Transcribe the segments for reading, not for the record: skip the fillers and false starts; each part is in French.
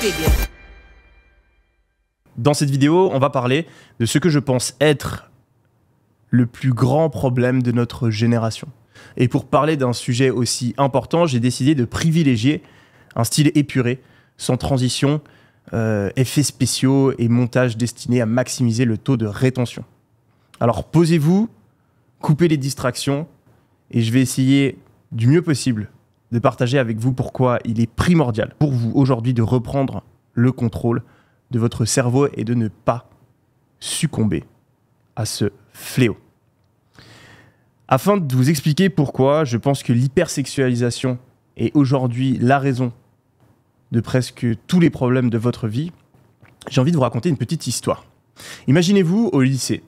Wikipédia. Dans cette vidéo, on va parler de ce que je pense être le plus grand problème de notre génération. Et pour parler d'un sujet aussi important, j'ai décidé de privilégier un style épuré, sans transition, effets spéciaux et montage destiné à maximiser le taux de rétention. Alors posez-vous, coupez les distractions et je vais essayer du mieux possible de partager avec vous pourquoi il est primordial pour vous aujourd'hui de reprendre le contrôle de votre cerveau et de ne pas succomber à ce fléau. Afin de vous expliquer pourquoi je pense que l'hypersexualisation est aujourd'hui la raison de presque tous les problèmes de votre vie, j'ai envie de vous raconter une petite histoire. Imaginez-vous au lycée,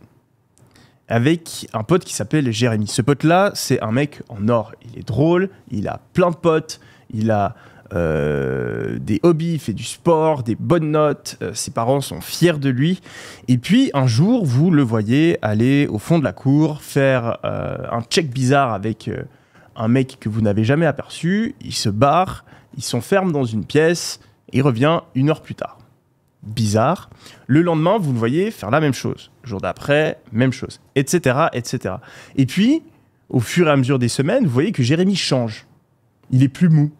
avec un pote qui s'appelle Jérémy. Ce pote-là, c'est un mec en or. Il est drôle, il a plein de potes, il a des hobbies, il fait du sport, des bonnes notes, ses parents sont fiers de lui. Et puis, un jour, vous le voyez aller au fond de la cour, faire un check bizarre avec un mec que vous n'avez jamais aperçu. Il se barre, il s'enferme dans une pièce et revient 1 heure plus tard. Bizarre. Le lendemain, vous le voyez faire la même chose. Le jour d'après, même chose, etc., etc. Et puis, au fur et à mesure des semaines, vous voyez que Jérémy change. Il est plus mou.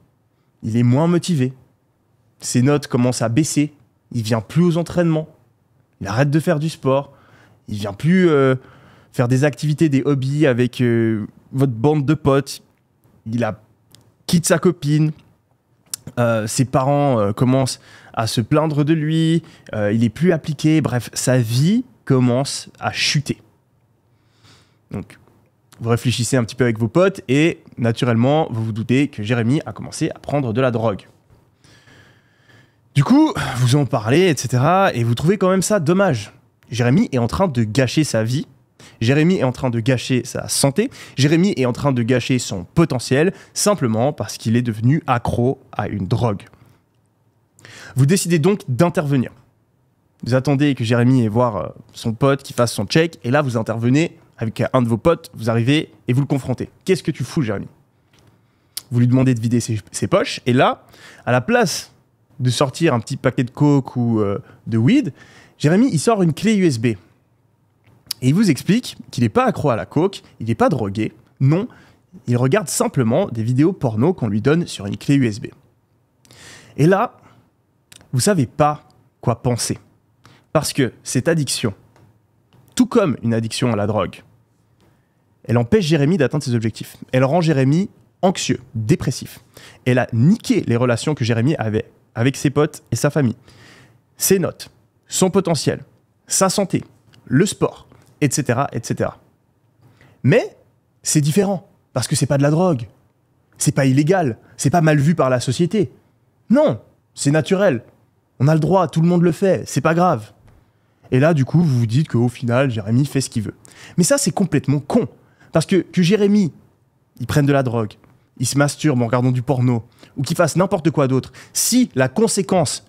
Il est moins motivé. Ses notes commencent à baisser. Il vient plus aux entraînements. Il arrête de faire du sport. Il vient plus faire des activités, des hobbies avec votre bande de potes. Il quitte sa copine. Ses parents commencent à se plaindre de lui. Il est plus appliqué. Bref, sa vie commence à chuter. Donc, vous réfléchissez un petit peu avec vos potes et naturellement, vous vous doutez que Jérémy a commencé à prendre de la drogue. Du coup, vous en parlez, etc. et vous trouvez quand même ça dommage. Jérémy est en train de gâcher sa vie. Jérémy est en train de gâcher sa santé. Jérémy est en train de gâcher son potentiel simplement parce qu'il est devenu accro à une drogue. Vous décidez donc d'intervenir. Vous attendez que Jérémy aille voir son pote qui fasse son check et là, vous intervenez avec un de vos potes, vous arrivez et vous le confrontez. Qu'est-ce que tu fous, Jérémy? Vous lui demandez de vider ses poches, et là, à la place de sortir un petit paquet de coke ou de weed, Jérémy, il sort une clé USB. Et il vous explique qu'il n'est pas accro à la coke, il n'est pas drogué. Non, il regarde simplement des vidéos porno qu'on lui donne sur une clé USB. Et là, vous ne savez pas quoi penser. Parce que cette addiction, tout comme une addiction à la drogue, elle empêche Jérémy d'atteindre ses objectifs. Elle rend Jérémy anxieux, dépressif. Elle a niqué les relations que Jérémy avait avec ses potes et sa famille. Ses notes, son potentiel, sa santé, le sport, etc., etc. Mais c'est différent, parce que c'est pas de la drogue. C'est pas illégal, c'est pas mal vu par la société. Non, c'est naturel. On a le droit, tout le monde le fait, c'est pas grave. Et là, du coup, vous vous dites qu'au final, Jérémy fait ce qu'il veut. Mais ça, c'est complètement con. Parce que Jérémy, il prenne de la drogue, il se masturbe en regardant du porno, ou qu'il fasse n'importe quoi d'autre, si la conséquence,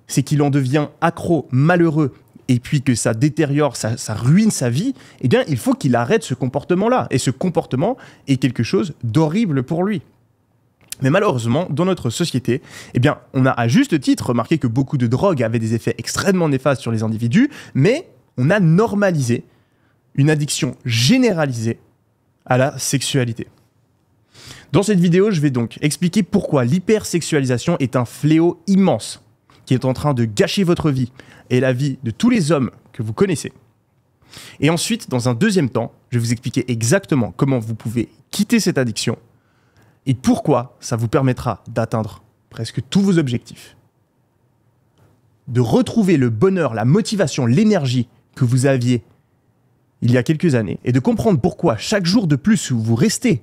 c'est qu'il en devient accro, malheureux, et puis que ça détériore, ça ruine sa vie, eh bien, il faut qu'il arrête ce comportement-là. Et ce comportement est quelque chose d'horrible pour lui. Mais malheureusement, dans notre société, eh bien, on a à juste titre remarqué que beaucoup de drogues avaient des effets extrêmement néfastes sur les individus, mais on a normalisé une addiction généralisée à la sexualité. Dans cette vidéo, je vais donc expliquer pourquoi l'hypersexualisation est un fléau immense qui est en train de gâcher votre vie et la vie de tous les hommes que vous connaissez. Et ensuite, dans un deuxième temps, je vais vous expliquer exactement comment vous pouvez quitter cette addiction et pourquoi ça vous permettra d'atteindre presque tous vos objectifs. De retrouver le bonheur, la motivation, l'énergie que vous aviez il y a quelques années et de comprendre pourquoi chaque jour de plus où vous restez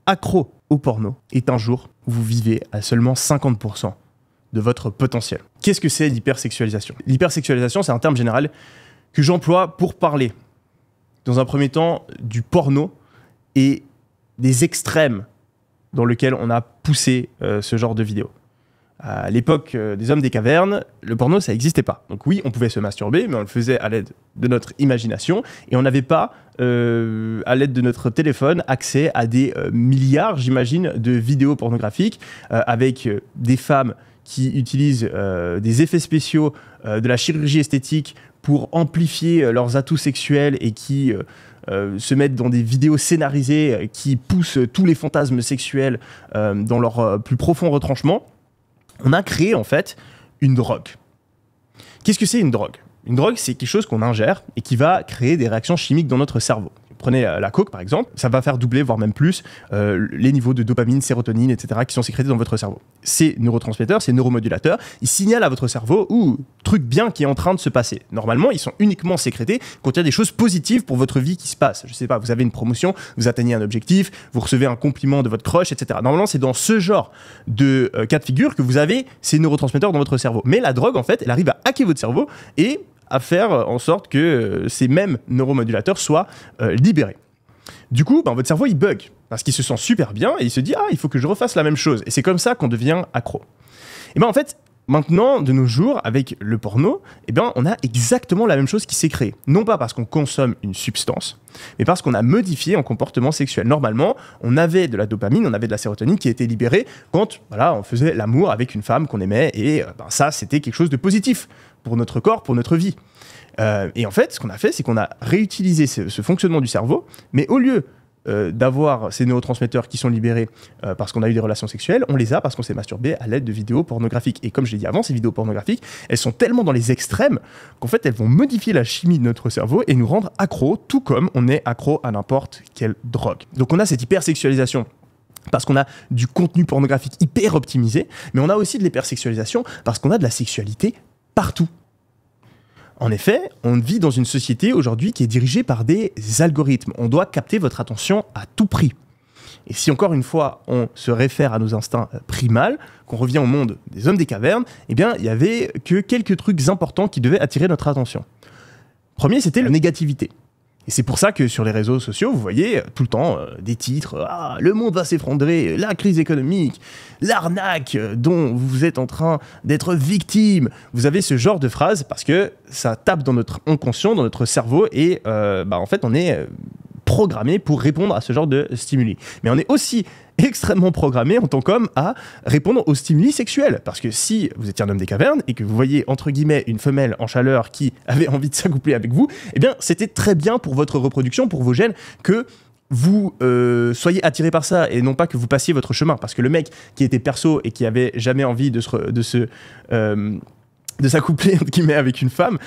accro au porno est un jour où vous vivez à seulement 50% de votre potentiel. Qu'est-ce que c'est l'hypersexualisation? L'hypersexualisation, c'est un terme général que j'emploie pour parler, dans un premier temps, du porno et des extrêmes dans lesquels on a poussé ce genre de vidéos. À l'époque des hommes des cavernes, le porno, ça n'existait pas. Donc oui, on pouvait se masturber, mais on le faisait à l'aide de notre imagination. Et on n'avait pas, à l'aide de notre téléphone, accès à des milliards, j'imagine, de vidéos pornographiques avec des femmes qui utilisent des effets spéciaux, de la chirurgie esthétique pour amplifier leurs atouts sexuels et qui se mettent dans des vidéos scénarisées qui poussent tous les fantasmes sexuels dans leur plus profond retranchement, on a créé en fait une drogue. Qu'est-ce que c'est une drogue? Une drogue, c'est quelque chose qu'on ingère et qui va créer des réactions chimiques dans notre cerveau. Prenez la coke par exemple, ça va faire doubler, voire même plus, les niveaux de dopamine, sérotonine, etc. qui sont sécrétés dans votre cerveau. Ces neurotransmetteurs, ces neuromodulateurs, ils signalent à votre cerveau truc bien qui est en train de se passer. Normalement, ils sont uniquement sécrétés quand il y a des choses positives pour votre vie qui se passent. Je sais pas, vous avez une promotion, vous atteignez un objectif, vous recevez un compliment de votre crush, etc. Normalement, c'est dans ce genre de cas de figure que vous avez ces neurotransmetteurs dans votre cerveau. Mais la drogue, en fait, elle arrive à hacker votre cerveau et à faire en sorte que ces mêmes neuromodulateurs soient libérés. Du coup, votre cerveau, il bug, parce qu'il se sent super bien et il se dit « Ah, il faut que je refasse la même chose ». Et c'est comme ça qu'on devient accro. Et en fait, maintenant, de nos jours, avec le porno, on a exactement la même chose qui s'est créée. Non pas parce qu'on consomme une substance, mais parce qu'on a modifié un comportement sexuel. Normalement, on avait de la dopamine, on avait de la sérotonine qui était libérée quand on faisait l'amour avec une femme qu'on aimait, et ça, c'était quelque chose de positif pour notre corps, pour notre vie. Et en fait, ce qu'on a fait, c'est qu'on a réutilisé ce fonctionnement du cerveau, mais au lieu d'avoir ces neurotransmetteurs qui sont libérés parce qu'on a eu des relations sexuelles, on les a parce qu'on s'est masturbé à l'aide de vidéos pornographiques. Et comme je l'ai dit avant, ces vidéos pornographiques, elles sont tellement dans les extrêmes qu'en fait, elles vont modifier la chimie de notre cerveau et nous rendre accros, tout comme on est accro à n'importe quelle drogue. Donc on a cette hypersexualisation parce qu'on a du contenu pornographique hyper optimisé, mais on a aussi de l'hypersexualisation parce qu'on a de la sexualité partout. En effet, on vit dans une société aujourd'hui qui est dirigée par des algorithmes. On doit capter votre attention à tout prix. Et si encore une fois, on se réfère à nos instincts primals, qu'on revient au monde des hommes des cavernes, il n'y avait que quelques trucs importants qui devaient attirer notre attention. Premier, c'était la négativité. Et c'est pour ça que sur les réseaux sociaux, vous voyez tout le temps des titres « Ah, le monde va s'effondrer, la crise économique, l'arnaque dont vous êtes en train d'être victime ». Vous avez ce genre de phrases parce que ça tape dans notre inconscient, dans notre cerveau et en fait, on est programmé pour répondre à ce genre de stimuli. Mais on est aussi extrêmement programmé en tant qu'homme à répondre aux stimuli sexuels. Parce que si vous étiez un homme des cavernes et que vous voyez, entre guillemets, une femelle en chaleur qui avait envie de s'accoupler avec vous, c'était très bien pour votre reproduction, pour vos gènes, que vous soyez attiré par ça et non pas que vous passiez votre chemin. Parce que le mec qui était perso et qui avait jamais envie de s'accoupler entre guillemets avec une femme,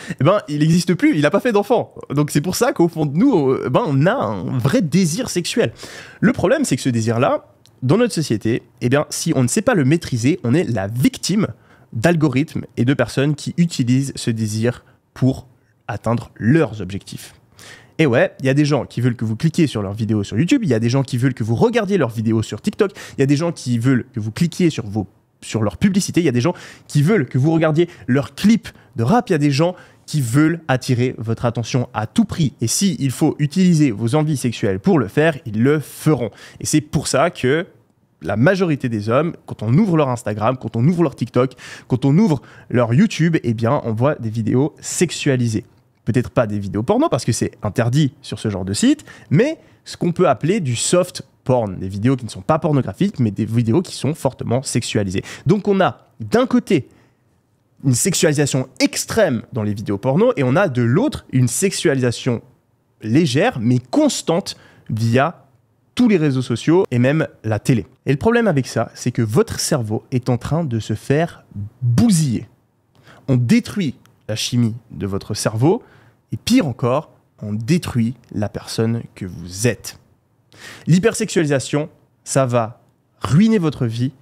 il n'existe plus, il n'a pas fait d'enfant. Donc c'est pour ça qu'au fond de nous, on a un vrai désir sexuel. Le problème, c'est que ce désir-là, dans notre société, si on ne sait pas le maîtriser, on est la victime d'algorithmes et de personnes qui utilisent ce désir pour atteindre leurs objectifs. Et ouais, il y a des gens qui veulent que vous cliquiez sur leurs vidéos sur YouTube, il y a des gens qui veulent que vous regardiez leurs vidéos sur TikTok, il y a des gens qui veulent que vous cliquiez sur leur publicité, il y a des gens qui veulent que vous regardiez leurs clips de rap, il y a des gens qui veulent attirer votre attention à tout prix. Et s'il faut utiliser vos envies sexuelles pour le faire, ils le feront. Et c'est pour ça que la majorité des hommes, quand on ouvre leur Instagram, quand on ouvre leur TikTok, quand on ouvre leur YouTube, on voit des vidéos sexualisées. Peut-être pas des vidéos porno parce que c'est interdit sur ce genre de site, mais ce qu'on peut appeler du soft porn, des vidéos qui ne sont pas pornographiques, mais des vidéos qui sont fortement sexualisées. Donc on a d'un côté une sexualisation extrême dans les vidéos porno et on a de l'autre une sexualisation légère mais constante via tous les réseaux sociaux et même la télé. Et le problème avec ça, c'est que votre cerveau est en train de se faire bousiller. On détruit la chimie de votre cerveau et pire encore, on détruit la personne que vous êtes. L'hypersexualisation, ça va ruiner votre vie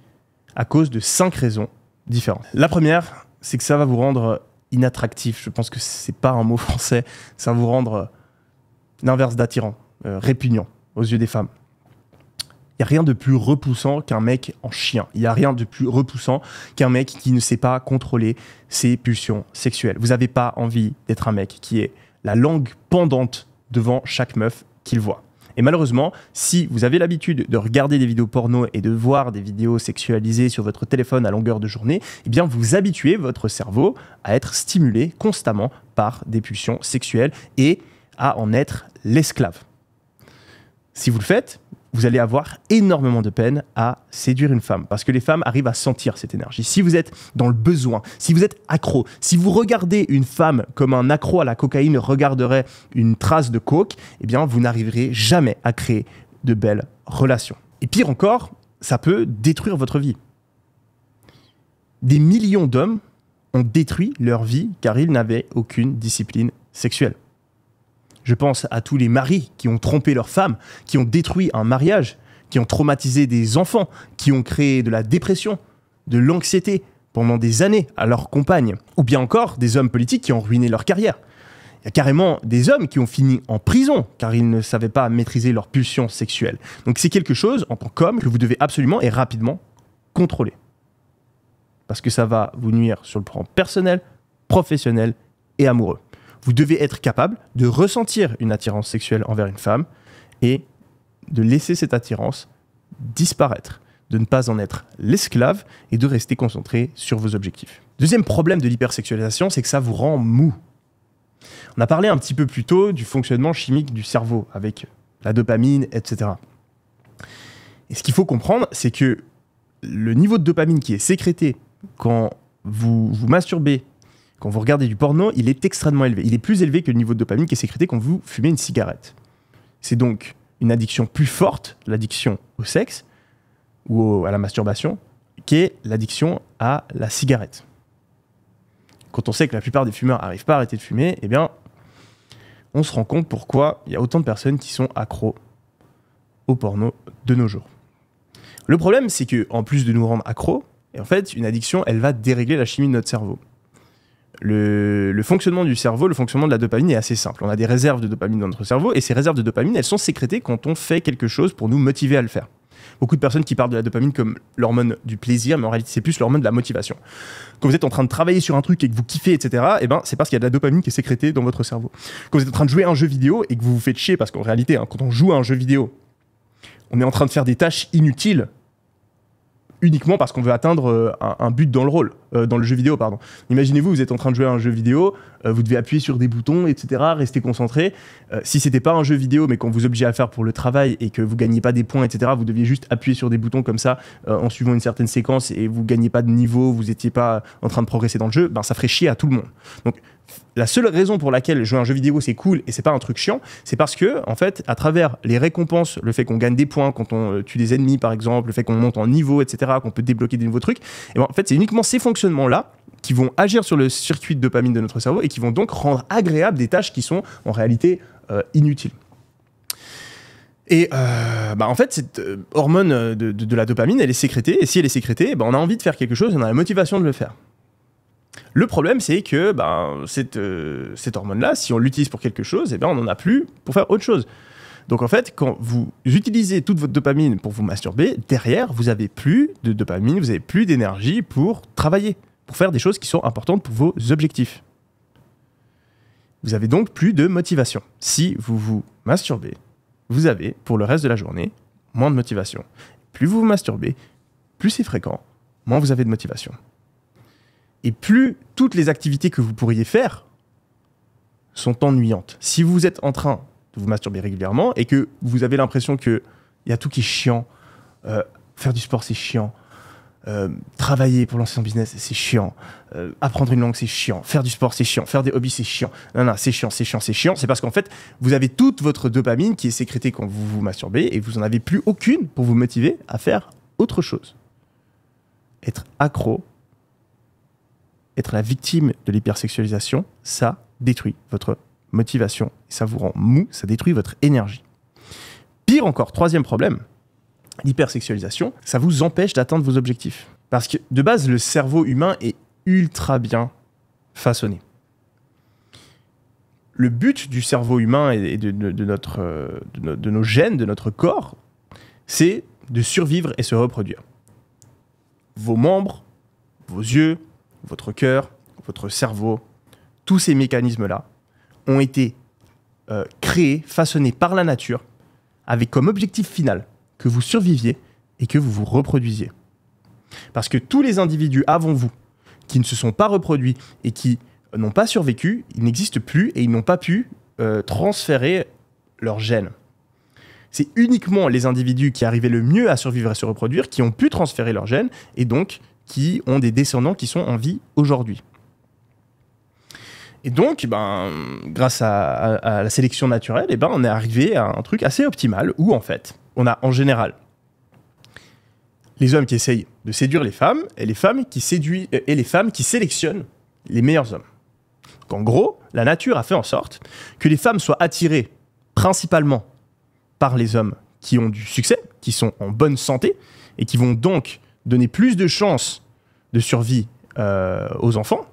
à cause de 5 raisons différentes. La première, c'est que ça va vous rendre inattractif. Je pense que c'est pas un mot français. Ça va vous rendre l'inverse d'attirant, répugnant aux yeux des femmes. Il n'y a rien de plus repoussant qu'un mec en chien. Il n'y a rien de plus repoussant qu'un mec qui ne sait pas contrôler ses pulsions sexuelles. Vous n'avez pas envie d'être un mec qui est la langue pendante devant chaque meuf qu'il voit. Et malheureusement, si vous avez l'habitude de regarder des vidéos porno et de voir des vidéos sexualisées sur votre téléphone à longueur de journée, vous habituez votre cerveau à être stimulé constamment par des pulsions sexuelles et à en être l'esclave. Si vous le faites, vous allez avoir énormément de peine à séduire une femme parce que les femmes arrivent à sentir cette énergie. Si vous êtes dans le besoin, si vous êtes accro, si vous regardez une femme comme un accro à la cocaïne regarderait une trace de coke, eh bien, vous n'arriverez jamais à créer de belles relations. Et pire encore, ça peut détruire votre vie. Des millions d'hommes ont détruit leur vie car ils n'avaient aucune discipline sexuelle. Je pense à tous les maris qui ont trompé leurs femmes, qui ont détruit un mariage, qui ont traumatisé des enfants, qui ont créé de la dépression, de l'anxiété pendant des années à leurs compagnes. Ou bien encore des hommes politiques qui ont ruiné leur carrière. Il y a carrément des hommes qui ont fini en prison car ils ne savaient pas maîtriser leur pulsion sexuelle. Donc c'est quelque chose, en tant qu'homme, que vous devez absolument et rapidement contrôler. Parce que ça va vous nuire sur le plan personnel, professionnel et amoureux. Vous devez être capable de ressentir une attirance sexuelle envers une femme et de laisser cette attirance disparaître, de ne pas en être l'esclave et de rester concentré sur vos objectifs. Deuxième problème de l'hypersexualisation, c'est que ça vous rend mou. On a parlé un petit peu plus tôt du fonctionnement chimique du cerveau avec la dopamine, etc. Et ce qu'il faut comprendre, c'est que le niveau de dopamine qui est sécrété quand vous vous masturbez, quand vous regardez du porno, il est extrêmement élevé. Il est plus élevé que le niveau de dopamine qui est sécrété quand vous fumez une cigarette. C'est donc une addiction plus forte, l'addiction au sexe ou à la masturbation, qu'est l'addiction à la cigarette. Quand on sait que la plupart des fumeurs n'arrivent pas à arrêter de fumer, eh bien, on se rend compte pourquoi il y a autant de personnes qui sont accros au porno de nos jours. Le problème, c'est qu'en plus de nous rendre accros, en fait, une addiction, elle va dérégler la chimie de notre cerveau. Le fonctionnement du cerveau, le fonctionnement de la dopamine est assez simple. On a des réserves de dopamine dans notre cerveau et ces réserves de dopamine, elles sont sécrétées quand on fait quelque chose pour nous motiver à le faire. Beaucoup de personnes qui parlent de la dopamine comme l'hormone du plaisir, mais en réalité, c'est plus l'hormone de la motivation. Quand vous êtes en train de travailler sur un truc et que vous kiffez, etc., eh ben, c'est parce qu'il y a de la dopamine qui est sécrétée dans votre cerveau. Quand vous êtes en train de jouer à un jeu vidéo et que vous vous faites chier, parce qu'en réalité, quand on joue à un jeu vidéo, on est en train de faire des tâches inutiles uniquement parce qu'on veut atteindre un but dans le jeu vidéo, pardon. Imaginez-vous, vous êtes en train de jouer à un jeu vidéo, vous devez appuyer sur des boutons, etc., rester concentré. Si c'était pas un jeu vidéo, mais qu'on vous obligeait à faire pour le travail et que vous gagnez pas des points, etc., vous deviez juste appuyer sur des boutons comme ça en suivant une certaine séquence et vous gagnez pas de niveau, vous étiez pas en train de progresser dans le jeu, ben ça ferait chier à tout le monde. Donc la seule raison pour laquelle jouer à un jeu vidéo c'est cool et c'est pas un truc chiant, c'est parce que en fait à travers les récompenses, le fait qu'on gagne des points quand on tue des ennemis par exemple, le fait qu'on monte en niveau, etc., qu'on peut débloquer des nouveaux trucs, et ben, en fait c'est uniquement ces fonctionnements là qui vont agir sur le circuit de dopamine de notre cerveau et qui vont donc rendre agréables des tâches qui sont en réalité inutiles. Et en fait, cette hormone de la dopamine, elle est sécrétée, et si elle est sécrétée, on a envie de faire quelque chose, on a la motivation de le faire. Le problème, c'est que cette hormone-là, si on l'utilise pour quelque chose, on n'en a plus pour faire autre chose. Donc en fait, quand vous utilisez toute votre dopamine pour vous masturber, derrière, vous n'avez plus de dopamine, vous n'avez plus d'énergie pour travailler, pour faire des choses qui sont importantes pour vos objectifs. Vous avez donc plus de motivation. Si vous vous masturbez, vous avez, pour le reste de la journée, moins de motivation. Plus vous vous masturbez, plus c'est fréquent, moins vous avez de motivation. Et plus toutes les activités que vous pourriez faire sont ennuyantes. Si vous êtes en train de vous masturber régulièrement et que vous avez l'impression qu'il y a tout qui est chiant, faire du sport c'est chiant, travailler pour lancer son business c'est chiant, apprendre une langue c'est chiant, faire du sport c'est chiant, faire des hobbies c'est chiant, non, c'est chiant, c'est parce qu'en fait vous avez toute votre dopamine qui est sécrétée quand vous vous masturbez et vous n'en avez plus aucune pour vous motiver à faire autre chose. Être accro, être la victime de l'hypersexualisation, ça détruit votre motivation, ça vous rend mou, ça détruit votre énergie. Pire encore, troisième problème, l'hypersexualisation, ça vous empêche d'atteindre vos objectifs. Parce que de base, le cerveau humain est ultra bien façonné. Le but du cerveau humain et de nos gènes, de notre corps, c'est de survivre et se reproduire. Vos membres, vos yeux, votre cœur, votre cerveau, tous ces mécanismes-là ont été créés, façonnés par la nature, avec comme objectif final que vous surviviez et que vous vous reproduisiez. Parce que tous les individus avant vous qui ne se sont pas reproduits et qui n'ont pas survécu, ils n'existent plus et ils n'ont pas pu transférer leurs gènes. c'est uniquement les individus qui arrivaient le mieux à survivre et se reproduire qui ont pu transférer leurs gènes et donc qui ont des descendants qui sont en vie aujourd'hui. Et donc, grâce à la sélection naturelle, on est arrivé à un truc assez optimal où, en fait, on a en général les hommes qui essayent de séduire les femmes et les femmes qui sélectionnent les meilleurs hommes. Donc, en gros, la nature a fait en sorte que les femmes soient attirées principalement par les hommes qui ont du succès, qui sont en bonne santé et qui vont donc donner plus de chances de survie aux enfants.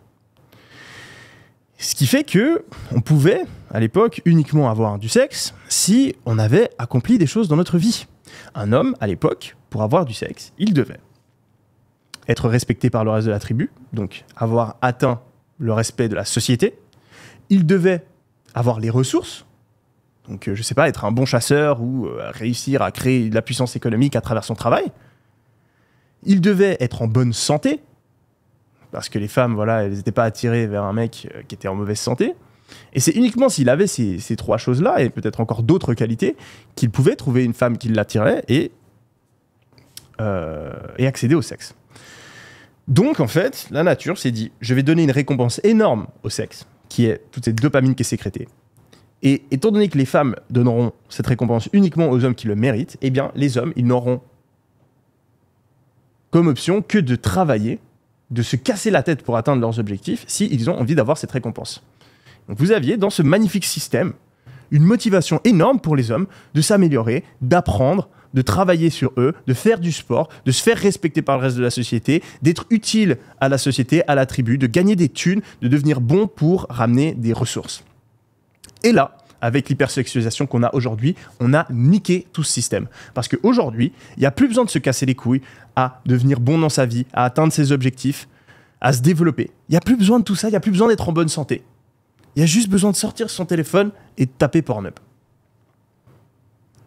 Ce qui fait que on pouvait, à l'époque, uniquement avoir du sexe si on avait accompli des choses dans notre vie. Un homme, à l'époque, pour avoir du sexe, il devait être respecté par le reste de la tribu, donc avoir atteint le respect de la société. Il devait avoir les ressources, donc je sais pas, être un bon chasseur ou réussir à créer de la puissance économique à travers son travail. Il devait être en bonne santé, parce que les femmes, voilà, elles n'étaient pas attirées vers un mec qui était en mauvaise santé. Et c'est uniquement s'il avait ces trois choses-là, et peut-être encore d'autres qualités, qu'il pouvait trouver une femme qui l'attirait et accéder au sexe. Donc, en fait, la nature s'est dit, je vais donner une récompense énorme au sexe, qui est toute cette dopamine qui est sécrétée. Et étant donné que les femmes donneront cette récompense uniquement aux hommes qui le méritent, eh bien, les hommes, ils n'auront comme option que de travailler, de se casser la tête pour atteindre leurs objectifs s'ils ont envie d'avoir cette récompense. Donc vous aviez dans ce magnifique système une motivation énorme pour les hommes de s'améliorer, d'apprendre, de travailler sur eux, de faire du sport, de se faire respecter par le reste de la société, d'être utile à la société, à la tribu, de gagner des thunes, de devenir bon pour ramener des ressources. Et là, avec l'hypersexualisation qu'on a aujourd'hui, on a niqué tout ce système. Parce qu'aujourd'hui, il n'y a plus besoin de se casser les couilles à devenir bon dans sa vie, à atteindre ses objectifs, à se développer. Il n'y a plus besoin de tout ça, il n'y a plus besoin d'être en bonne santé. Il y a juste besoin de sortir son téléphone et de taper Pornhub.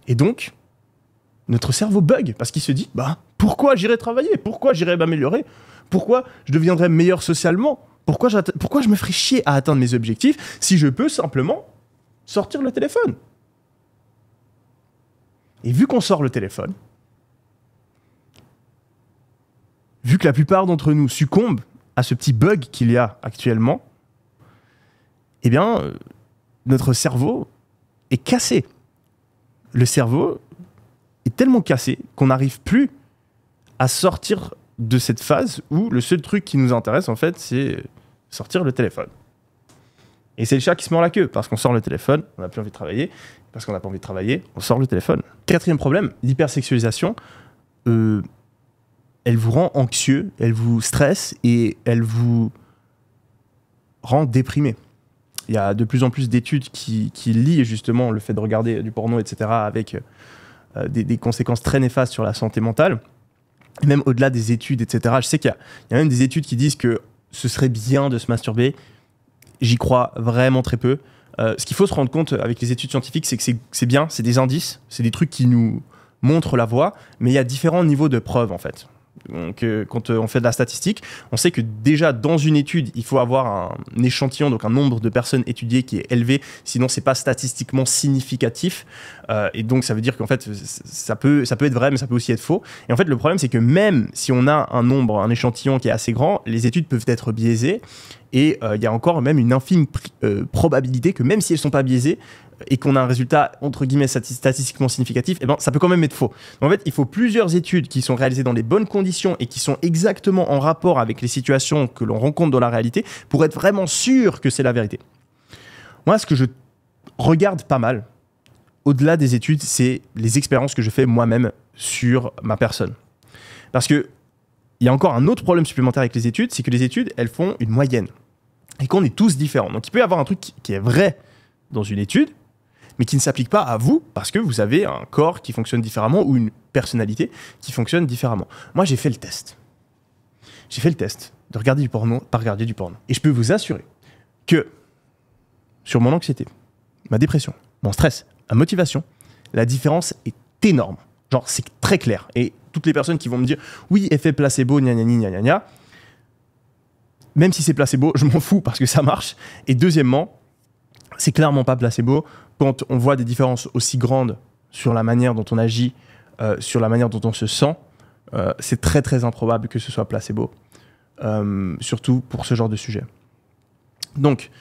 Et donc, notre cerveau bug, parce qu'il se dit, pourquoi j'irai travailler? Pourquoi j'irai m'améliorer? Pourquoi je deviendrai meilleur socialement? Pourquoi je me ferais chier à atteindre mes objectifs si je peux simplement sortir le téléphone? Et vu qu'on sort le téléphone, vu que la plupart d'entre nous succombent à ce petit bug qu'il y a actuellement, eh bien, notre cerveau est cassé. Le cerveau est tellement cassé qu'on n'arrive plus à sortir de cette phase où le seul truc qui nous intéresse, en fait, c'est sortir le téléphone. Et c'est le chat qui se mord la queue, parce qu'on sort le téléphone, on n'a plus envie de travailler, parce qu'on n'a pas envie de travailler, on sort le téléphone. Quatrième problème, l'hypersexualisation, elle vous rend anxieux, elle vous stresse et elle vous rend déprimé. Il y a de plus en plus d'études qui lient justement le fait de regarder du porno, etc., avec des conséquences très néfastes sur la santé mentale. Même au-delà des études, etc. Je sais qu'il y a même des études qui disent que ce serait bien de se masturber. J'y crois vraiment très peu. Ce qu'il faut se rendre compte avec les études scientifiques, c'est que c'est bien, c'est des indices, c'est des trucs qui nous montrent la voie, mais il y a différents niveaux de preuves, en fait. Donc, quand on fait de la statistique, on sait que déjà dans une étude, il faut avoir un échantillon, donc un nombre de personnes étudiées qui est élevé, sinon c'est pas statistiquement significatif. Et donc ça veut dire qu'en fait ça peut être vrai, mais ça peut aussi être faux. Et en fait le problème c'est que même si on a un échantillon qui est assez grand, les études peuvent être biaisées. Et il y a encore même une infime probabilité que même si elles ne sont pas biaisées et qu'on a un résultat entre guillemets statistiquement significatif, eh ben, ça peut quand même être faux. En fait, il faut plusieurs études qui sont réalisées dans les bonnes conditions et qui sont exactement en rapport avec les situations que l'on rencontre dans la réalité pour être vraiment sûr que c'est la vérité. Moi, ce que je regarde pas mal, au-delà des études, c'est les expériences que je fais moi-même sur ma personne. Parce que il y a encore un autre problème supplémentaire avec les études, c'est que les études, elles font une moyenne. Et qu'on est tous différents. Donc il peut y avoir un truc qui est vrai dans une étude, mais qui ne s'applique pas à vous, parce que vous avez un corps qui fonctionne différemment, ou une personnalité qui fonctionne différemment. Moi, j'ai fait le test. J'ai fait le test de regarder du porno, pas regarder du porno. Et je peux vous assurer que, sur mon anxiété, ma dépression, mon stress, ma motivation, la différence est énorme. Genre, c'est très clair. Et toutes les personnes qui vont me dire « Oui, effet placebo, gna gna gna gna gna », même si c'est placebo, je m'en fous parce que ça marche. Et deuxièmement, c'est clairement pas placebo quand on voit des différences aussi grandes sur la manière dont on agit, sur la manière dont on se sent, c'est très très improbable que ce soit placebo, surtout pour ce genre de sujet. Donc,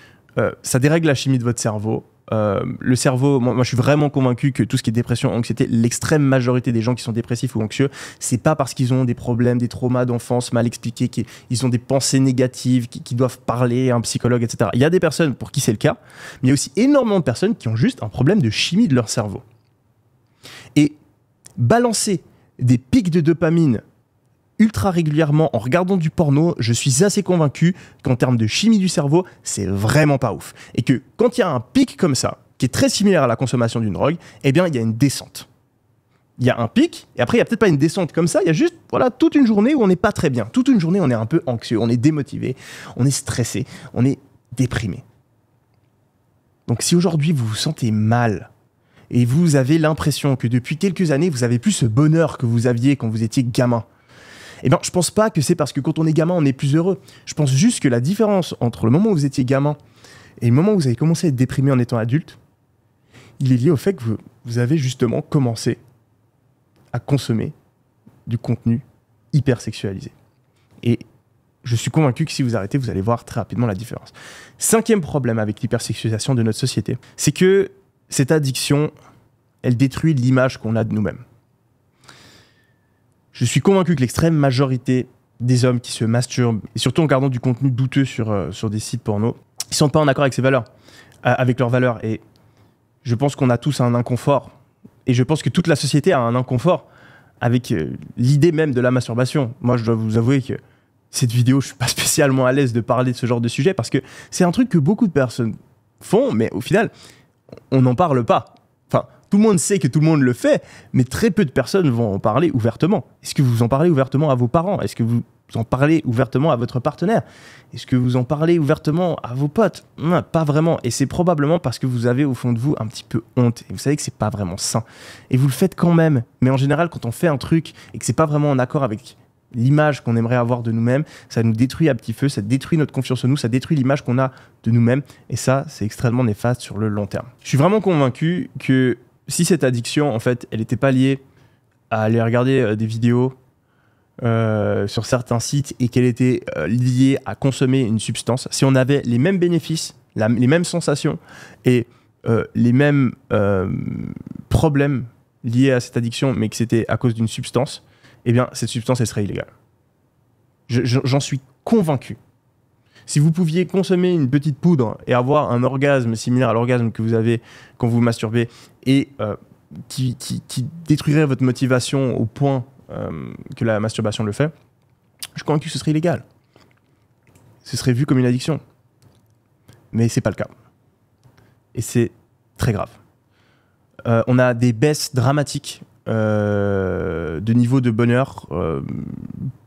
ça dérègle la chimie de votre cerveau. Le cerveau, moi je suis vraiment convaincu que tout ce qui est dépression, anxiété, l'extrême majorité des gens qui sont dépressifs ou anxieux, c'est pas parce qu'ils ont des problèmes, des traumas d'enfance mal expliqués, qu'ils ont des pensées négatives, qui doivent parler à un psychologue, etc. Il y a des personnes pour qui c'est le cas, mais il y a aussi énormément de personnes qui ont juste un problème de chimie de leur cerveau. Et balancer des pics de dopamine ultra régulièrement en regardant du porno, je suis assez convaincu qu'en termes de chimie du cerveau, c'est vraiment pas ouf. Et que quand il y a un pic comme ça, qui est très similaire à la consommation d'une drogue, eh bien, il y a une descente. Il y a un pic, et après, il n'y a peut-être pas une descente comme ça, il y a juste voilà, toute une journée où on n'est pas très bien. Toute une journée, on est un peu anxieux, on est démotivé, on est stressé, on est déprimé. Donc si aujourd'hui, vous vous sentez mal, et vous avez l'impression que depuis quelques années, vous n'avez plus ce bonheur que vous aviez quand vous étiez gamin, eh bien, je pense pas que c'est parce que quand on est gamin, on est plus heureux. Je pense juste que la différence entre le moment où vous étiez gamin et le moment où vous avez commencé à être déprimé en étant adulte, il est lié au fait que vous avez justement commencé à consommer du contenu hyper sexualisé. Et je suis convaincu que si vous arrêtez, vous allez voir très rapidement la différence. 5e problème avec l'hypersexualisation de notre société, c'est que cette addiction, elle détruit l'image qu'on a de nous-mêmes. Je suis convaincu que l'extrême majorité des hommes qui se masturbent, et surtout en regardant du contenu douteux sur des sites porno, ils ne sont pas en accord avec ces valeurs, avec leurs valeurs. Et je pense qu'on a tous un inconfort. Et je pense que toute la société a un inconfort avec l'idée même de la masturbation. Moi, je dois vous avouer que cette vidéo, je ne suis pas spécialement à l'aise de parler de ce genre de sujet parce que c'est un truc que beaucoup de personnes font, mais au final, on n'en parle pas. Enfin, tout le monde sait que tout le monde le fait, mais très peu de personnes vont en parler ouvertement. Est-ce que vous en parlez ouvertement à vos parents? Est-ce que vous en parlez ouvertement à votre partenaire? Est-ce que vous en parlez ouvertement à vos potes? Non, pas vraiment. Et c'est probablement parce que vous avez au fond de vous un petit peu honte. Et vous savez que c'est pas vraiment sain. Et vous le faites quand même. Mais en général, quand on fait un truc et que c'est pas vraiment en accord avec l'image qu'on aimerait avoir de nous-mêmes, ça nous détruit à petit feu, ça détruit notre confiance en nous, ça détruit l'image qu'on a de nous-mêmes. Et ça, c'est extrêmement néfaste sur le long terme. Je suis vraiment convaincu que si cette addiction, en fait, elle n'était pas liée à aller regarder des vidéos sur certains sites et qu'elle était liée à consommer une substance, si on avait les mêmes bénéfices, les mêmes sensations et les mêmes problèmes liés à cette addiction, mais que c'était à cause d'une substance, eh bien, cette substance, elle serait illégale. J'en suis convaincu. Si vous pouviez consommer une petite poudre et avoir un orgasme similaire à l'orgasme que vous avez quand vous masturbez et qui détruirait votre motivation au point que la masturbation le fait, je suis convaincu que ce serait illégal. Ce serait vu comme une addiction. Mais c'est pas le cas. Et c'est très grave. On a des baisses dramatiques de niveau de bonheur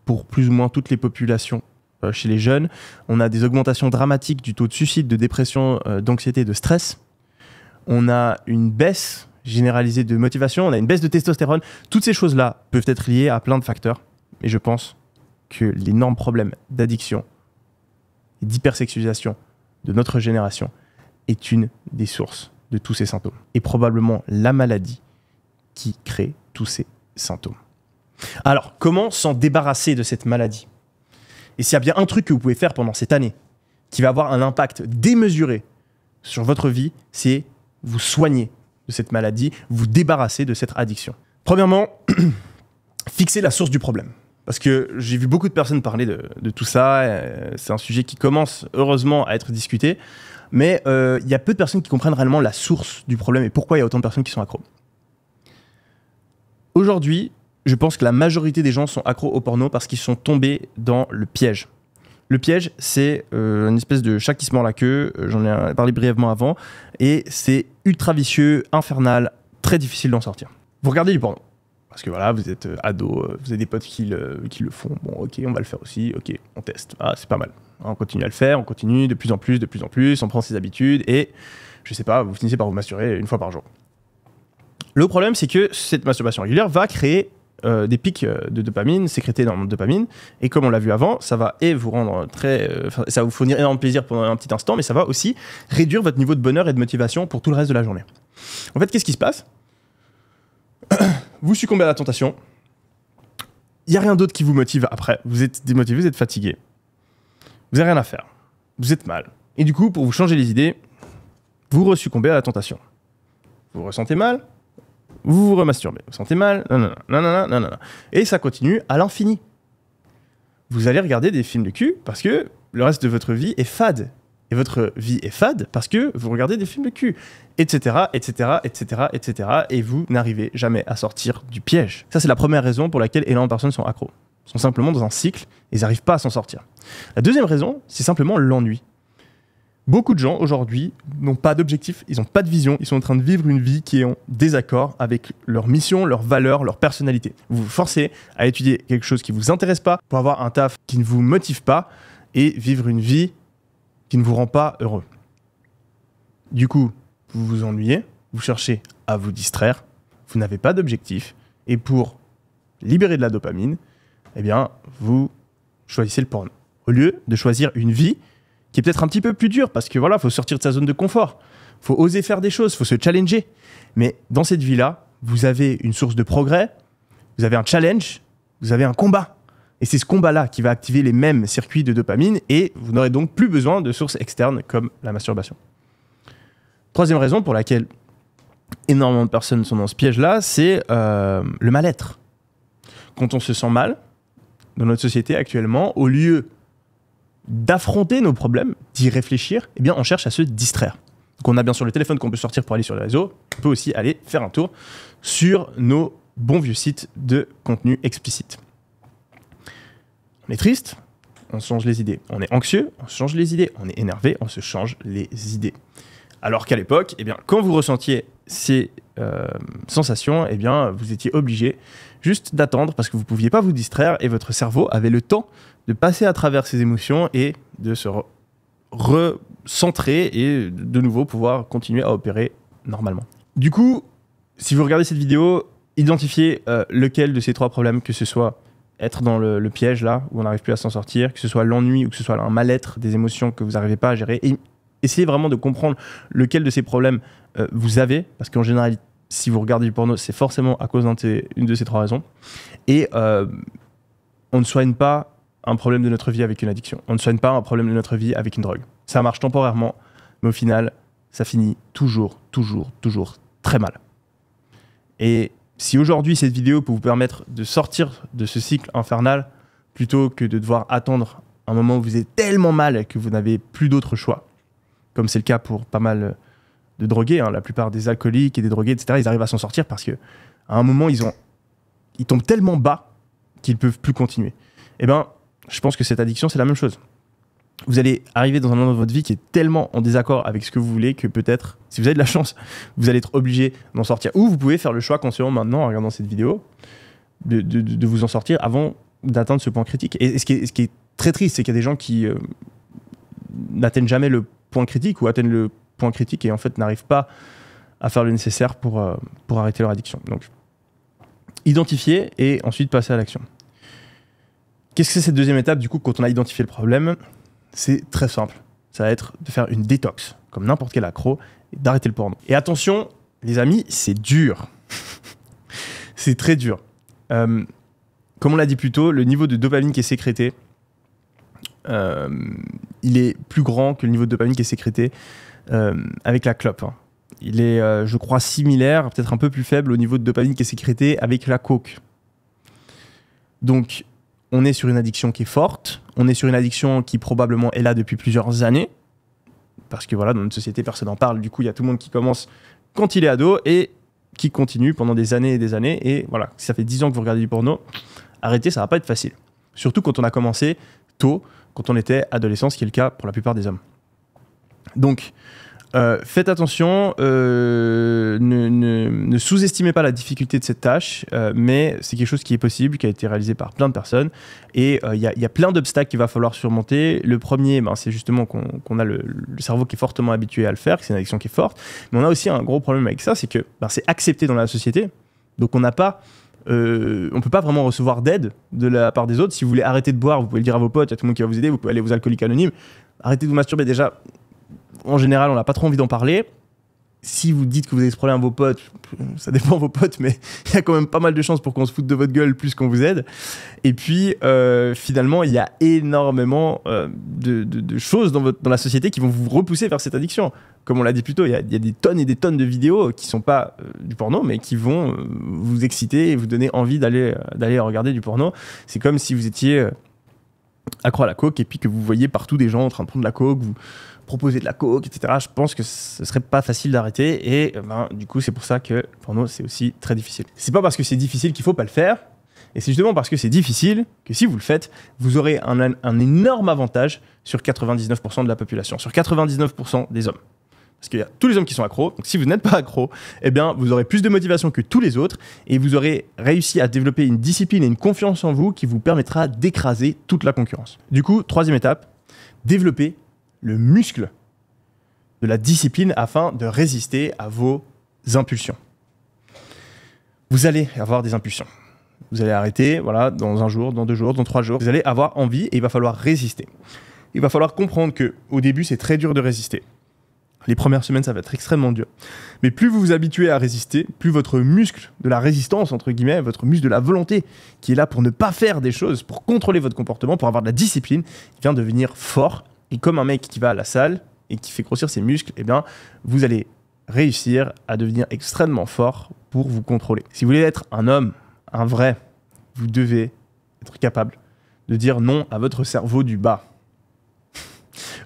pour plus ou moins toutes les populations chez les jeunes. On a des augmentations dramatiques du taux de suicide, de dépression, d'anxiété, de stress. On a une baisse généralisée de motivation, on a une baisse de testostérone. Toutes ces choses-là peuvent être liées à plein de facteurs. Et je pense que l'énorme problème d'addiction et d'hypersexualisation de notre génération est une des sources de tous ces symptômes. Et probablement la maladie qui crée tous ces symptômes. Alors, comment s'en débarrasser de cette maladie? Et s'il y a bien un truc que vous pouvez faire pendant cette année qui va avoir un impact démesuré sur votre vie, c'est vous soigner de cette maladie, vous débarrasser de cette addiction. Premièrement, fixer la source du problème. Parce que j'ai vu beaucoup de personnes parler de tout ça. C'est un sujet qui commence heureusement à être discuté. Mais il y a peu de personnes qui comprennent réellement la source du problème et pourquoi il y a autant de personnes qui sont accros. Aujourd'hui, je pense que la majorité des gens sont accros au porno parce qu'ils sont tombés dans le piège. Le piège, c'est une espèce de chat qui se mord la queue, j'en ai parlé brièvement avant, et c'est ultra vicieux, infernal, très difficile d'en sortir. Vous regardez du porno, parce que voilà, vous êtes ado, vous avez des potes qui le font, bon ok, on va le faire aussi, ok, on teste, ah c'est pas mal. On continue à le faire, on continue de plus en plus, on prend ses habitudes, et je sais pas, vous finissez par vous masturber une fois par jour. Le problème, c'est que cette masturbation régulière va créer des pics de dopamine, sécrétés énormément de dopamine, et comme on l'a vu avant, ça va vous rendre ça va vous fournir énormément de plaisir pendant un petit instant, mais ça va aussi réduire votre niveau de bonheur et de motivation pour tout le reste de la journée. En fait, qu'est-ce qui se passe? vous succombez à la tentation. Il n'y a rien d'autre qui vous motive après. Vous êtes démotivé, vous êtes fatigué. Vous n'avez rien à faire. Vous êtes mal. Et du coup, pour vous changer les idées, vous resuccombez à la tentation. Vous ressentez mal, vous vous remasturbez. Vous sentez mal, nanana. Et ça continue à l'infini. Vous allez regarder des films de cul parce que le reste de votre vie est fade. Et votre vie est fade parce que vous regardez des films de cul, etc., etc., etc., etc. Et vous n'arrivez jamais à sortir du piège. Ça, c'est la première raison pour laquelle énormément de personnes sont accros. Ils sont simplement dans un cycle et ils n'arrivent pas à s'en sortir. La deuxième raison, c'est simplement l'ennui. Beaucoup de gens, aujourd'hui, n'ont pas d'objectif, ils n'ont pas de vision, ils sont en train de vivre une vie qui est en désaccord avec leur mission, leurs valeurs, leur personnalité. Vous vous forcez à étudier quelque chose qui ne vous intéresse pas pour avoir un taf qui ne vous motive pas et vivre une vie qui ne vous rend pas heureux. Du coup, vous vous ennuyez, vous cherchez à vous distraire, vous n'avez pas d'objectif, et pour libérer de la dopamine, eh bien, vous choisissez le porno. Au lieu de choisir une vie qui est peut-être un petit peu plus dure, parce que voilà, il faut sortir de sa zone de confort, il faut oser faire des choses, il faut se challenger. Mais dans cette vie-là, vous avez une source de progrès, vous avez un challenge, vous avez un combat. Et c'est ce combat-là qui va activer les mêmes circuits de dopamine et vous n'aurez donc plus besoin de sources externes comme la masturbation. Troisième raison pour laquelle énormément de personnes sont dans ce piège-là, c'est le mal-être. Quand on se sent mal dans notre société actuellement, au lieu d'affronter nos problèmes, d'y réfléchir, eh bien on cherche à se distraire. Donc on a bien sûr le téléphone qu'on peut sortir pour aller sur les réseaux, on peut aussi aller faire un tour sur nos bons vieux sites de contenu explicite. On est triste, on se change les idées. On est anxieux, on se change les idées. On est énervé, on se change les idées. Alors qu'à l'époque, eh bien, quand vous ressentiez ces sensations, eh bien, vous étiez obligé juste d'attendre parce que vous ne pouviez pas vous distraire et votre cerveau avait le temps de passer à travers ces émotions et de se recentrer et de nouveau pouvoir continuer à opérer normalement. Du coup, si vous regardez cette vidéo, identifiez lequel de ces trois problèmes, que ce soit être dans le piège là, où on n'arrive plus à s'en sortir, que ce soit l'ennui ou que ce soit un mal-être, des émotions que vous n'arrivez pas à gérer. Et essayez vraiment de comprendre lequel de ces problèmes vous avez, parce qu'en général, si vous regardez du porno, c'est forcément à cause d'une de ces trois raisons. Et on ne soigne pas un problème de notre vie avec une addiction. On ne soigne pas un problème de notre vie avec une drogue. Ça marche temporairement, mais au final, ça finit toujours très mal. Et si aujourd'hui, cette vidéo peut vous permettre de sortir de ce cycle infernal, plutôt que de devoir attendre un moment où vous êtes tellement mal que vous n'avez plus d'autre choix, comme c'est le cas pour pas mal de drogués, hein, la plupart des alcooliques et des drogués, etc., ils arrivent à s'en sortir parce qu'à un moment, ils tombent tellement bas qu'ils ne peuvent plus continuer. Eh bien, je pense que cette addiction, c'est la même chose. Vous allez arriver dans un moment de votre vie qui est tellement en désaccord avec ce que vous voulez que peut-être, si vous avez de la chance, vous allez être obligé d'en sortir. Ou vous pouvez faire le choix consciemment maintenant, en regardant cette vidéo, de vous en sortir avant d'atteindre ce point critique. Et ce qui est très triste, c'est qu'il y a des gens qui n'atteignent jamais le point critique ou atteignent le point critique et en fait n'arrivent pas à faire le nécessaire pour arrêter leur addiction. Donc, identifier et ensuite passer à l'action. Qu'est-ce que c'est cette deuxième étape, du coup, quand on a identifié le problème ? C'est très simple. Ça va être de faire une détox, comme n'importe quel accro, et d'arrêter le porno. Et attention, les amis, c'est dur. C'est très dur. Comme on l'a dit plus tôt, le niveau de dopamine qui est sécrété, il est plus grand que le niveau de dopamine qui est sécrété avec la clope. Hein. Il est, je crois, similaire, peut-être un peu plus faible au niveau de dopamine qui est sécrété avec la coke. Donc, on est sur une addiction qui est forte, on est sur une addiction qui probablement est là depuis plusieurs années, parce que voilà, dans notre société, personne n'en parle, du coup, il y a tout le monde qui commence quand il est ado et qui continue pendant des années et des années, et voilà, si ça fait 10 ans que vous regardez du porno, arrêter, ça va pas être facile. Surtout quand on a commencé tôt, quand on était adolescent, ce qui est le cas pour la plupart des hommes. Donc, faites attention, ne sous-estimez pas la difficulté de cette tâche, mais c'est quelque chose qui est possible, qui a été réalisé par plein de personnes, et il y a plein d'obstacles qu'il va falloir surmonter. Le premier, c'est justement qu'on a le cerveau qui est fortement habitué à le faire, que c'est une addiction qui est forte, mais on a aussi un gros problème avec ça, c'est que c'est accepté dans la société, donc on n'a pas... on peut pas vraiment recevoir d'aide de la part des autres. Si vous voulez arrêter de boire, vous pouvez le dire à vos potes, il y a tout le monde qui va vous aider, vous pouvez aller aux alcooliques anonymes, arrêtez de vous masturber. Déjà, en général, on n'a pas trop envie d'en parler. si vous dites que vous avez ce problème à vos potes, ça dépend de vos potes, mais il y a quand même pas mal de chances pour qu'on se foute de votre gueule plus qu'on vous aide. Et puis, finalement, il y a énormément de choses dans la société qui vont vous repousser vers cette addiction. Comme on l'a dit plus tôt, il y a des tonnes et des tonnes de vidéos qui ne sont pas du porno, mais qui vont vous exciter et vous donner envie d'aller regarder du porno. C'est comme si vous étiez accro à la coke et puis que vous voyez partout des gens en train de prendre de la coke, vous proposer de la coke, etc. Je pense que ce serait pas facile d'arrêter et du coup c'est pour ça que le porno c'est aussi très difficile. C'est pas parce que c'est difficile qu'il faut pas le faire et c'est justement parce que c'est difficile que si vous le faites, vous aurez un énorme avantage sur 99% de la population, sur 99% des hommes. Parce qu'il y a tous les hommes qui sont accros, donc si vous n'êtes pas accro, eh bien vous aurez plus de motivation que tous les autres et vous aurez réussi à développer une discipline et une confiance en vous qui vous permettra d'écraser toute la concurrence. Du coup, troisième étape, développer le muscle de la discipline afin de résister à vos impulsions. Vous allez avoir des impulsions. Vous allez arrêter, voilà, dans un jour, dans 2 jours, dans 3 jours. Vous allez avoir envie et il va falloir résister. Il va falloir comprendre qu'au début, c'est très dur de résister. Les premières semaines, ça va être extrêmement dur. Mais plus vous vous habituez à résister, plus votre muscle de la résistance, entre guillemets, votre muscle de la volonté, qui est là pour ne pas faire des choses, pour contrôler votre comportement, pour avoir de la discipline, il vient devenir fort. Et comme un mec qui va à la salle et qui fait grossir ses muscles, eh bien, vous allez réussir à devenir extrêmement fort pour vous contrôler. Si vous voulez être un homme, un vrai, vous devez être capable de dire non à votre cerveau du bas.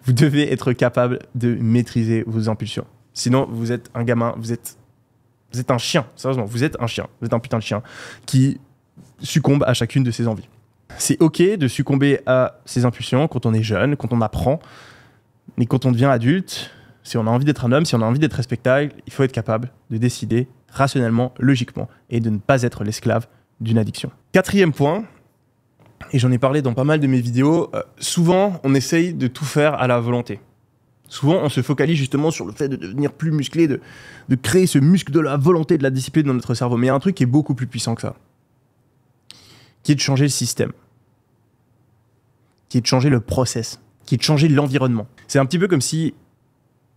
Vous devez être capable de maîtriser vos impulsions. Sinon, vous êtes un gamin, vous êtes un chien. Sérieusement, vous êtes un chien. Vous êtes un putain de chien qui succombe à chacune de ses envies. C'est ok de succomber à ses impulsions quand on est jeune, quand on apprend. Mais quand on devient adulte, si on a envie d'être un homme, si on a envie d'être respectable, il faut être capable de décider rationnellement, logiquement, et de ne pas être l'esclave d'une addiction. Quatrième point, et j'en ai parlé dans pas mal de mes vidéos, souvent on essaye de tout faire à la volonté. Souvent on se focalise justement sur le fait de devenir plus musclé, de créer ce muscle de la volonté, de la discipline dans notre cerveau. Mais il y a un truc qui est beaucoup plus puissant que ça, qui est de changer le système, qui est de changer le process, qui est de changer l'environnement. C'est un petit peu comme si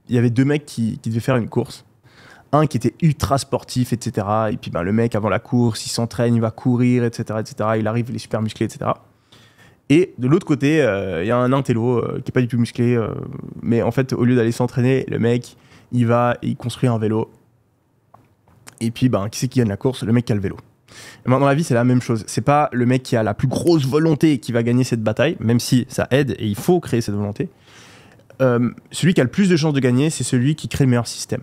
il y avait 2 mecs qui devaient faire une course. Un qui était ultra sportif, etc. Et puis le mec, avant la course, il s'entraîne, il va courir, etc., etc. Il arrive, il est super musclé, etc. Et de l'autre côté, il y a un intello qui est pas du tout musclé. Mais en fait, au lieu d'aller s'entraîner, le mec, il va et il construit un vélo. Et puis, qui c'est qui gagne la course? Le mec qui a le vélo. Et dans la vie, c'est la même chose. C'est pas le mec qui a la plus grosse volonté qui va gagner cette bataille, même si ça aide et il faut créer cette volonté. Celui qui a le plus de chances de gagner, c'est celui qui crée le meilleur système.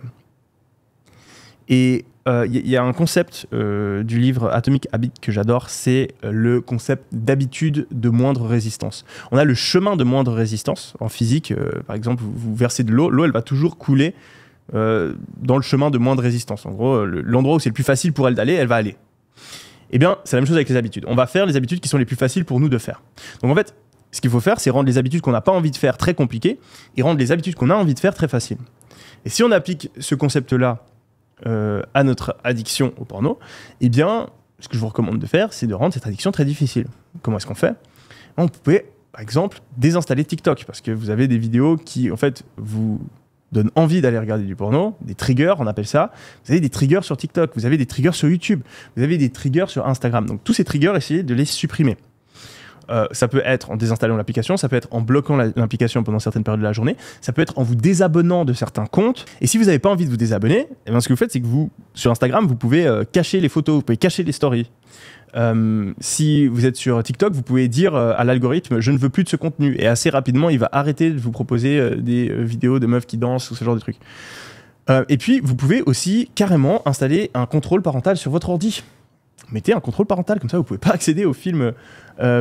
Et il y a un concept du livre Atomic Habits que j'adore, c'est le concept d'habitude de moindre résistance. On a le chemin de moindre résistance. En physique, par exemple, vous versez de l'eau, elle va toujours couler dans le chemin de moindre résistance. En gros, l'endroit où c'est le plus facile pour elle d'aller, elle va aller. Eh bien, c'est la même chose avec les habitudes. On va faire les habitudes qui sont les plus faciles pour nous de faire. Donc en fait, ce qu'il faut faire, c'est rendre les habitudes qu'on n'a pas envie de faire très compliquées et rendre les habitudes qu'on a envie de faire très faciles. Et si on applique ce concept-là à notre addiction au porno, eh bien, ce que je vous recommande de faire, c'est de rendre cette addiction très difficile. Comment est-ce qu'on fait? On peut, par exemple, désinstaller TikTok, parce que vous avez des vidéos qui, en fait, vous donnent envie d'aller regarder du porno, des triggers, on appelle ça. Vous avez des triggers sur TikTok, vous avez des triggers sur YouTube, vous avez des triggers sur Instagram. Donc, tous ces triggers, essayez de les supprimer. Ça peut être en désinstallant l'application, ça peut être en bloquant l'application pendant certaines périodes de la journée, ça peut être en vous désabonnant de certains comptes. Et si vous n'avez pas envie de vous désabonner, eh bien, ce que vous faites, c'est que vous, sur Instagram, vous pouvez cacher les photos, vous pouvez cacher les stories. Si vous êtes sur TikTok, vous pouvez dire à l'algorithme « je ne veux plus de ce contenu » et assez rapidement, il va arrêter de vous proposer des vidéos de meufs qui dansent ou ce genre de trucs. Et puis, vous pouvez aussi carrément installer un contrôle parental sur votre ordi. Mettez un contrôle parental, comme ça vous pouvez pas accéder aux films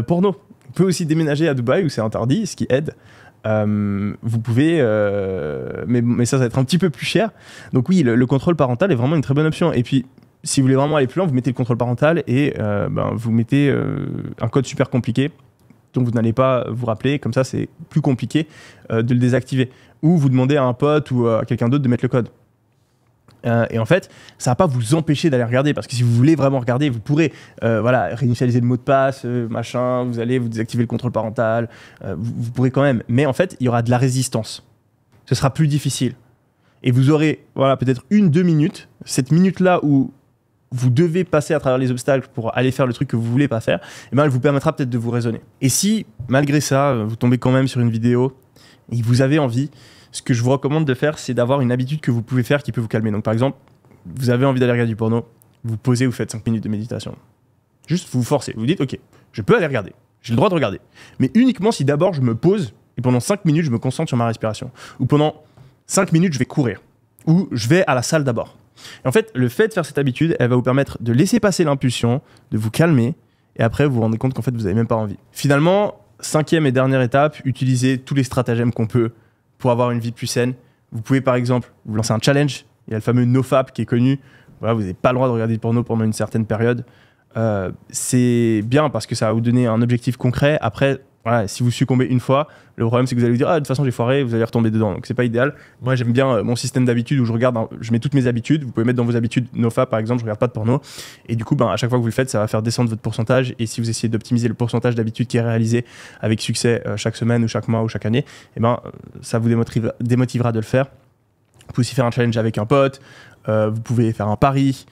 porno. Vous pouvez aussi déménager à Dubaï où c'est interdit, ce qui aide. Vous pouvez, mais ça va être un petit peu plus cher. Donc oui, le contrôle parental est vraiment une très bonne option. Et puis, si vous voulez vraiment aller plus loin, vous mettez le contrôle parental et vous mettez un code super compliqué dont vous n'allez pas vous rappeler. Comme ça, c'est plus compliqué de le désactiver. Ou vous demandez à un pote ou à quelqu'un d'autre de mettre le code. Et en fait, ça va pas vous empêcher d'aller regarder, parce que si vous voulez vraiment regarder, vous pourrez réinitialiser le mot de passe, machin, vous allez vous désactiver le contrôle parental, vous pourrez quand même. Mais en fait, il y aura de la résistance. Ce sera plus difficile. Et vous aurez voilà, peut-être 1-2 minutes, cette minute-là où vous devez passer à travers les obstacles pour aller faire le truc que vous voulez pas faire, et ben elle vous permettra peut-être de vous raisonner. Et si, malgré ça, vous tombez quand même sur une vidéo et que vous avez envie, ce que je vous recommande de faire, c'est d'avoir une habitude que vous pouvez faire qui peut vous calmer. Donc par exemple, vous avez envie d'aller regarder du porno, vous posez, vous faites 5 minutes de méditation. Juste, vous vous forcez, vous dites, ok, je peux aller regarder, j'ai le droit de regarder. Mais uniquement si d'abord je me pose et pendant 5 minutes, je me concentre sur ma respiration. Ou pendant 5 minutes, je vais courir. Ou je vais à la salle d'abord. Et en fait, le fait de faire cette habitude, elle va vous permettre de laisser passer l'impulsion, de vous calmer, et après, vous vous rendez compte qu'en fait, vous n'avez même pas envie. Finalement, 5e et dernière étape, utilisez tous les stratagèmes qu'on peut pour avoir une vie plus saine. Vous pouvez par exemple vous lancer un challenge. Il y a le fameux NoFap qui est connu. Voilà, vous n'avez pas le droit de regarder du porno pendant une certaine période. C'est bien parce que ça va vous donner un objectif concret. Après, voilà, si vous succombez une fois, le problème c'est que vous allez vous dire de toute façon j'ai foiré, vous allez retomber dedans. Donc c'est pas idéal. Moi j'aime bien mon système d'habitude où je mets toutes mes habitudes. Vous pouvez mettre dans vos habitudes NoFap par exemple, je regarde pas de porno. Et du coup, à chaque fois que vous le faites, ça va faire descendre votre pourcentage. Et si vous essayez d'optimiser le pourcentage d'habitude qui est réalisé avec succès chaque semaine ou chaque mois ou chaque année, ça vous démotivera de le faire. Vous pouvez aussi faire un challenge avec un pote, vous pouvez faire un pari.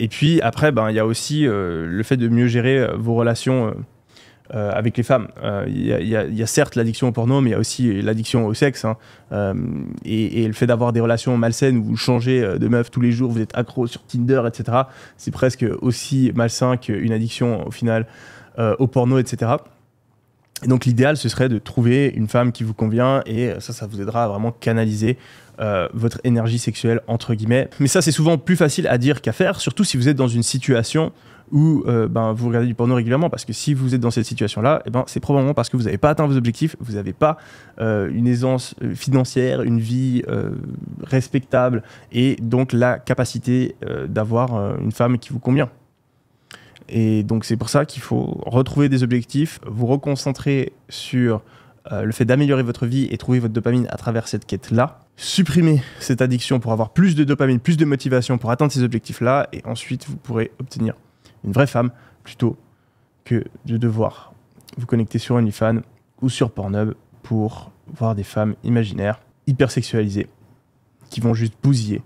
Et puis après, il y a aussi le fait de mieux gérer vos relations avec les femmes. Il y a certes l'addiction au porno, mais il y a aussi l'addiction au sexe. Et le fait d'avoir des relations malsaines où vous changez de meuf tous les jours, vous êtes accro sur Tinder, etc. C'est presque aussi malsain qu'une addiction au final au porno, etc. Et donc l'idéal, ce serait de trouver une femme qui vous convient et ça vous aidera à vraiment canaliser votre énergie sexuelle, entre guillemets. Mais ça, c'est souvent plus facile à dire qu'à faire, surtout si vous êtes dans une situation où vous regardez du porno régulièrement, parce que si vous êtes dans cette situation-là, c'est probablement parce que vous n'avez pas atteint vos objectifs, vous n'avez pas une aisance financière, une vie respectable et donc la capacité d'avoir une femme qui vous convient. Et donc c'est pour ça qu'il faut retrouver des objectifs, vous reconcentrer sur le fait d'améliorer votre vie et trouver votre dopamine à travers cette quête-là, supprimer cette addiction pour avoir plus de dopamine, plus de motivation pour atteindre ces objectifs-là, et ensuite vous pourrez obtenir une vraie femme plutôt que de devoir vous connecter sur OnlyFans ou sur Pornhub pour voir des femmes imaginaires, hyper sexualisées, qui vont juste bousiller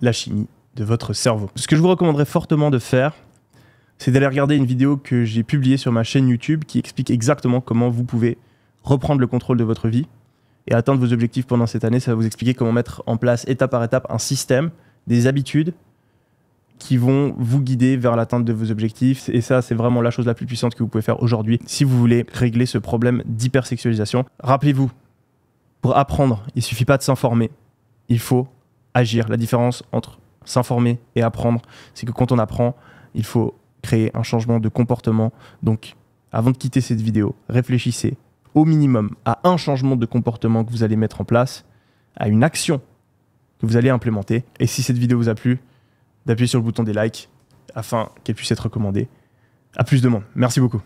la chimie de votre cerveau. Ce que je vous recommanderais fortement de faire, c'est d'aller regarder une vidéo que j'ai publiée sur ma chaîne YouTube qui explique exactement comment vous pouvez reprendre le contrôle de votre vie et atteindre vos objectifs pendant cette année. Ça va vous expliquer comment mettre en place étape par étape un système, des habitudes qui vont vous guider vers l'atteinte de vos objectifs. Et ça, c'est vraiment la chose la plus puissante que vous pouvez faire aujourd'hui si vous voulez régler ce problème d'hypersexualisation. Rappelez-vous, pour apprendre, il ne suffit pas de s'informer, il faut agir. La différence entre s'informer et apprendre, c'est que quand on apprend, il faut créer un changement de comportement. Donc, avant de quitter cette vidéo, réfléchissez au minimum à un changement de comportement que vous allez mettre en place, à une action que vous allez implémenter. Et si cette vidéo vous a plu, d'appuyer sur le bouton des likes afin qu'elle puisse être recommandée à plus de monde. Merci beaucoup.